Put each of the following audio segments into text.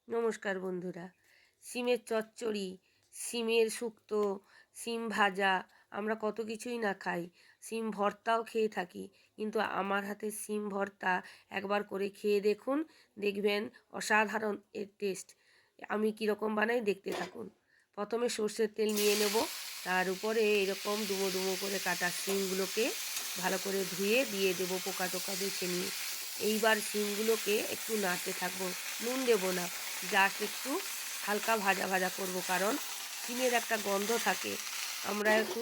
নমস্কার বন্ধুরা। সিমের চচ্চড়ি, সিমের শুক্তো, সিম ভাজা, আমরা কত কিছুই না খাই। সিম ভর্তাও খেয়ে থাকি, কিন্তু আমার হাতের সিম ভর্তা একবার করে খেয়ে দেখুন, দেখবেন অসাধারণ এর টেস্ট। আমি কীরকম বানাই দেখতে থাকুন। প্রথমে সর্ষের তেল নিয়ে নেব, তার উপরে এরকম ডুমো ডুমো করে কাটা সিমগুলোকে ভালো করে ধুয়ে দিয়ে দেবো, পোকা টোকা বেছে নিয়ে। এইবার সিমগুলোকে একটু নাড়তে থাকবো, নুন দেবো না, জাস্ট একটু হালকা ভাজা ভাজা করব, কারণ সিমের একটা গন্ধ থাকে। আমরা একটু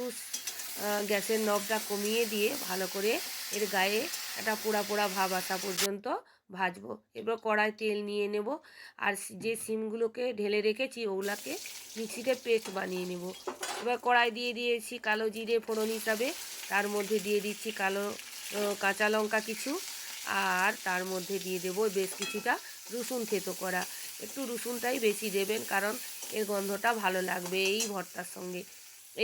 গ্যাসের নবটা কমিয়ে দিয়ে ভালো করে এর গায়ে একটা পোড়া পোড়া ভাব আসা পর্যন্ত ভাজবো। এবার কড়াই তেল নিয়ে নেব, আর যে সিমগুলোকে ঢেলে রেখেছি ওগুলাকে মিক্সিতে পেস্ট বানিয়ে নেব। এবার কড়াই দিয়ে দিয়েছি কালো জিরে ফোড়ন হিসাবে, তার মধ্যে দিয়ে দিচ্ছি কাঁচা লঙ্কা কিছু, আর তার মধ্যে দিয়ে দেবো বেশ কিছুটা রসুন থেতো করা। একটু রসুনটাই বেশি দেবেন, কারণ এর গন্ধটা ভালো লাগবে এই ভর্তার সঙ্গে।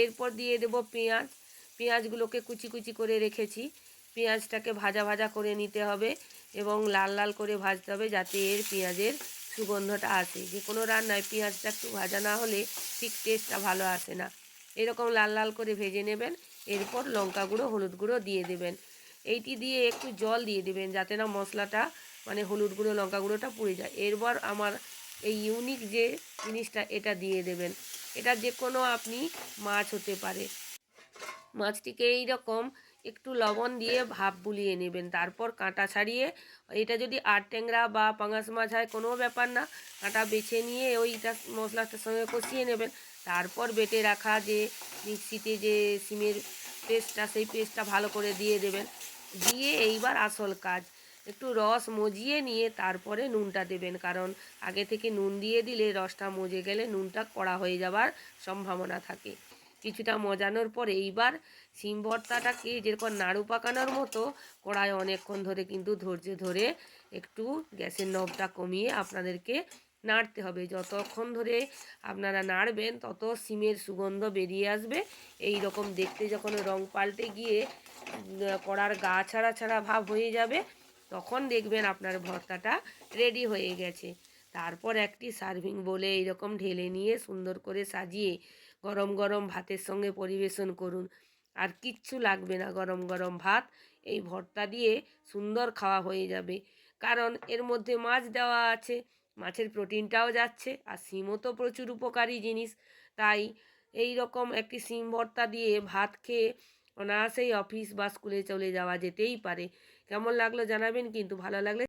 এরপর দিয়ে দেবো পেঁয়াজ। পেঁয়াজগুলোকে কুচি কুচি করে রেখেছি। পেঁয়াজটাকে ভাজা ভাজা করে নিতে হবে এবং লাল লাল করে ভাজতে হবে, যাতে এর পেঁয়াজের সুগন্ধটা আসে। যে কোনো রান্নায় পেঁয়াজটা একটু ভাজা না হলে ঠিক টেস্টটা ভালো আসে না। এরকম লাল লাল করে ভেজে নেবেন। এরপর লঙ্কা গুঁড়ো হলুদ গুঁড়ো দিয়ে দেবেন। এইটি দিয়ে একটু জল দিয়ে দেবেন, যাতে না মশলাটা মানে হলুদ গুঁড়ো লঙ্কা গুঁড়োটা পুড়ে যায়। এরপর আমার এই ইউনিক যে জিনিসটা এটা দিয়ে দেবেন। এটা যে কোনো আপনি মাছ হতে পারে, মাছটিকে এই রকম একটু লবণ দিয়ে ভাপ বুলিয়ে নেবেন, তারপর কাঁটা ছাড়িয়ে, এটা যদি আট ট্যাংরা বা পাঙাশ মাছ হয় কোনো ব্যাপার না, কাঁটা বেছে নিয়ে ওইটা মশলাটার সঙ্গে কষিয়ে নেবেন। তারপর বেটে রাখা যে মিক্সিতে যে সিমের পেস্টটা, সেই পেস্টটা ভালো করে দিয়ে দেবেন। দিয়ে এইবার আসল কাজ, একটু রস মজিয়ে নিয়ে তারপরে নুনটা দেবেন, কারণ আগে থেকে নুন দিয়ে দিলে রসটা মজে গেলে নুনটা কড়া হয়ে যাওয়ার সম্ভাবনা থাকে। কিছুটা মজানোর পরে এইবার সিম ভর্তাটাকে যেরকম নাড়ু পাকানোর মতো কড়ায় অনেকক্ষণ ধরে কিন্তু ধৈর্য ধরে একটু গ্যাসের নবটা কমিয়ে আপনাদেরকে নাড়তে হবে। যতক্ষণ ধরে আপনারা নাড়বেন তত সিমের সুগন্ধ বেরিয়ে আসবে। এই রকম দেখতে যখন রং পাল্টে গিয়ে কড়ার গা ছাড়া ছাড়া ভাব হয়ে যাবে, তখন দেখবেন আপনার ভর্তাটা রেডি হয়ে গেছে। তারপর একটি সার্ভিং বলে এইরকম ঢেলে নিয়ে সুন্দর করে সাজিয়ে গরম গরম ভাতের সঙ্গে পরিবেশন করুন। আর কিচ্ছু লাগবে না, গরম গরম ভাত এই ভর্তা দিয়ে সুন্দর খাওয়া হয়ে যাবে, কারণ এর মধ্যে মাছ দেওয়া আছে, মাছের প্রোটিনটাও যাচ্ছে, আর সিমও তো প্রচুর উপকারী জিনিস। তাই এই রকম একটি সিম ভর্তা দিয়ে ভাত খেয়ে অনায়াসেই অফিস বা স্কুলে চলে যাওয়া যেতেই পারে। কেমন লাগলো জানাবেন কিন্তু, ভালো লাগলে